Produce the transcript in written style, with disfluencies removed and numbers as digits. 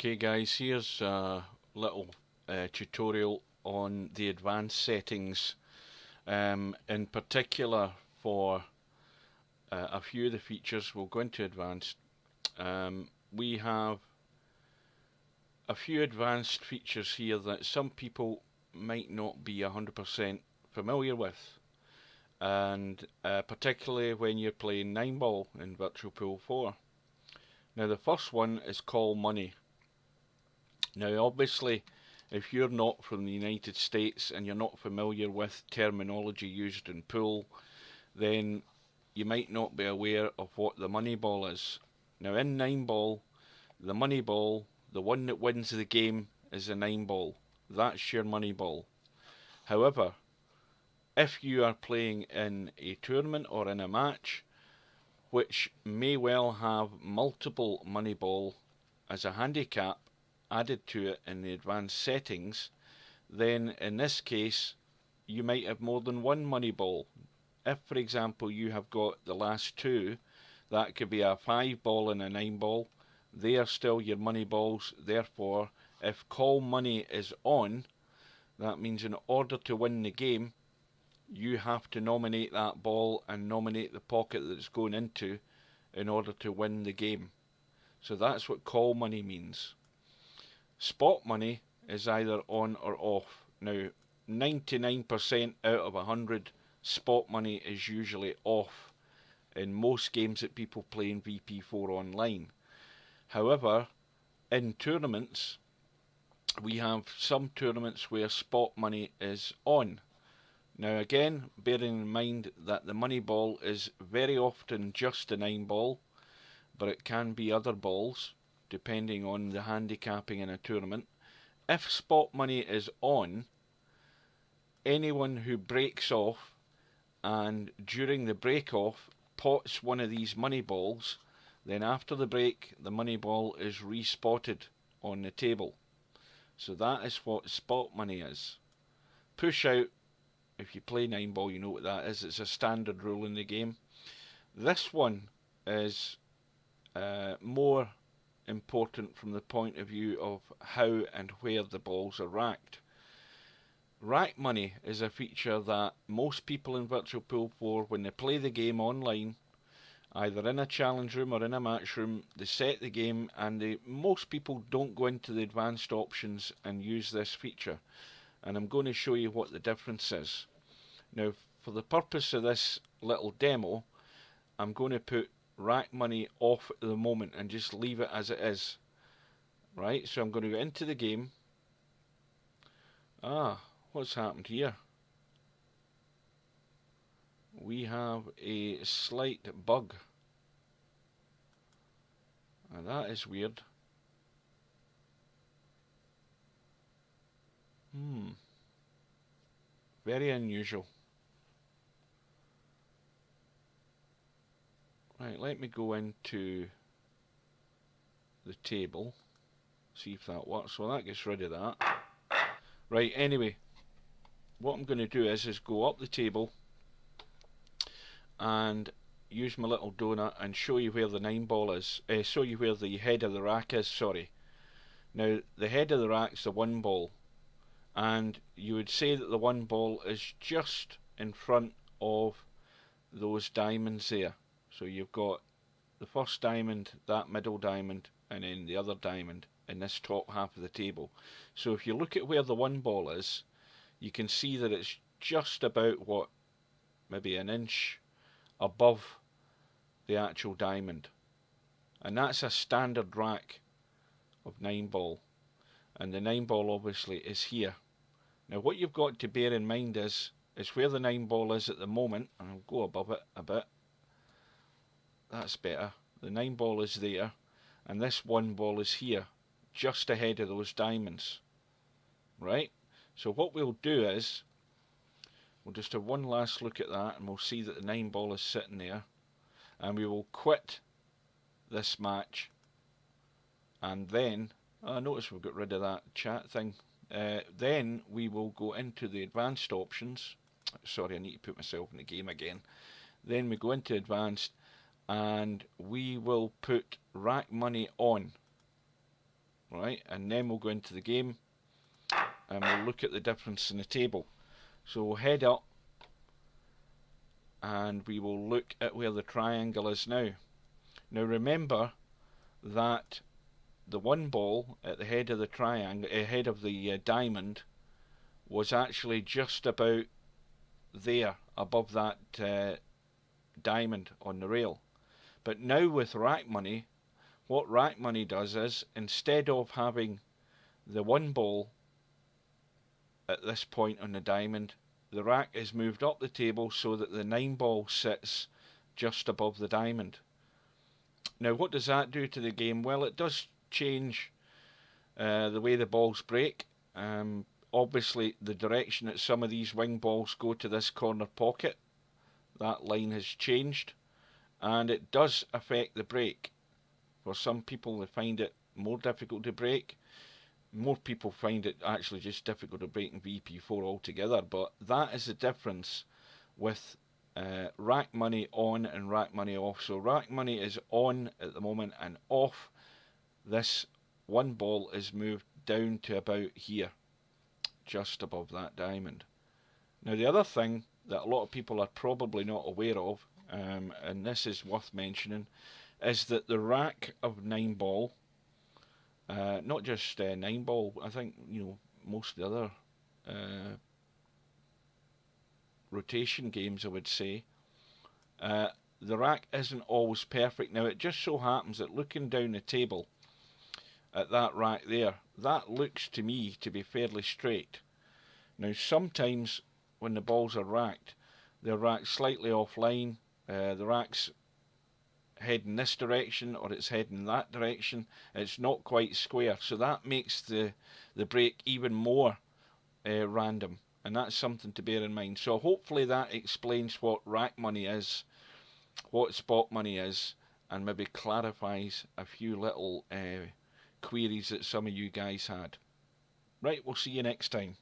Okay guys, here's a little tutorial on the advanced settings, in particular for a few of the features. We'll go into advanced. We have a few advanced features here that some people might not be 100% familiar with, and particularly when you're playing 9-ball in Virtual Pool 4. Now the first one is call money. Now obviously, if you're not from the United States and you're not familiar with terminology used in pool, then you might not be aware of what the money ball is. Now in 9-ball, the money ball, the one that wins the game, is a 9-ball. That's your money ball. However, if you are playing in a tournament or in a match, which may well have multiple money ball as a handicap added to it in the advanced settings, then in this case you might have more than one money ball. If, for example, you have got the last two, that could be a 5-ball and a 9-ball. They are still your money balls. Therefore, if call money is on, that means in order to win the game, you have to nominate that ball and nominate the pocket that it's going into in order to win the game. So that's what call money means. Spot money is either on or off. Now, 99% out of 100, spot money is usually off in most games that people play in VP4 Online. However, in tournaments, we have some tournaments where spot money is on. Now again, bearing in mind that the money ball is very often just a 9-ball, but it can be other balls depending on the handicapping in a tournament. If spot money is on, anyone who breaks off and during the break off pots one of these money balls, then after the break the money ball is respotted on the table. So that is what spot money is. Push out, if you play 9-ball you know what that is. It's a standard rule in the game. This one is more important from the point of view of how and where the balls are racked. Rack money is a feature that most people in Virtual Pool 4, when they play the game online, either in a challenge room or in a match room, they set the game and most people don't go into the advanced options and use this feature. And I'm going to show you what the difference is. Now, for the purpose of this little demo, I'm going to put rack money off at the moment and just leave it as it is. Right, so I'm going to go into the game. What's happened here? We have a slight bug. And that is weird. Very unusual. Right, let me go into the table, see if that works. Well, that gets rid of that. Right, anyway, what I'm going to do is go up the table and use my little donut and show you where the 9-ball is. Show you where the head of the rack is, sorry. Now, the head of the rack's the 1-ball, and you would say that the 1-ball is just in front of those diamonds there. So you've got the first diamond, that middle diamond, and then the other diamond in this top half of the table. So if you look at where the 1-ball is, you can see that it's just about, what, maybe an inch above the actual diamond. And that's a standard rack of 9-ball. And the 9-ball obviously is here. Now what you've got to bear in mind is where the 9-ball is at the moment, and I'll go above it a bit. That's better. The 9-ball is there, and this 1-ball is here, just ahead of those diamonds. Right? So what we'll do is, we'll just have one last look at that, and we'll see that the 9-ball is sitting there, and we will quit this match, and then, notice we've got rid of that chat thing. Then we will go into the advanced options. Sorry, I need to put myself in the game again. Then we go into advanced, and we will put rack money on. right? And then we'll go into the game and we'll look at the difference in the table. So we'll head up and we will look at where the triangle is now. Now remember that the one ball at the head of the triangle, head of the diamond, was actually just about there, above that diamond on the rail. But now with rack money, what rack money does is, instead of having the one ball at this point on the diamond, the rack is moved up the table so that the 9 ball sits just above the diamond. Now what does that do to the game? Well, it does change the way the balls break. Obviously the direction that some of these wing balls go to this corner pocket, that line has changed, and it does affect the break. For some people, they find it more difficult to break. More people find it actually just difficult to break in VP4 altogether, but that is the difference with rack money on and rack money off. So rack money is on at the moment, and off, this one ball is moved down to about here, just above that diamond. Now the other thing that a lot of people are probably not aware of, and this is worth mentioning, is that the rack of 9 ball, not just 9 ball, I think, you know, most of the other rotation games, I would say, the rack isn't always perfect. Now it just so happens that looking down the table at that rack there, that looks to me to be fairly straight. Now sometimes when the balls are racked, they're racked slightly offline, the rack's heading this direction or it's heading that direction, it's not quite square, so that makes the break even more random, and that's something to bear in mind. So hopefully that explains what rack money is, what spot money is, and maybe clarifies a few little queries that some of you guys had. Right, we'll see you next time.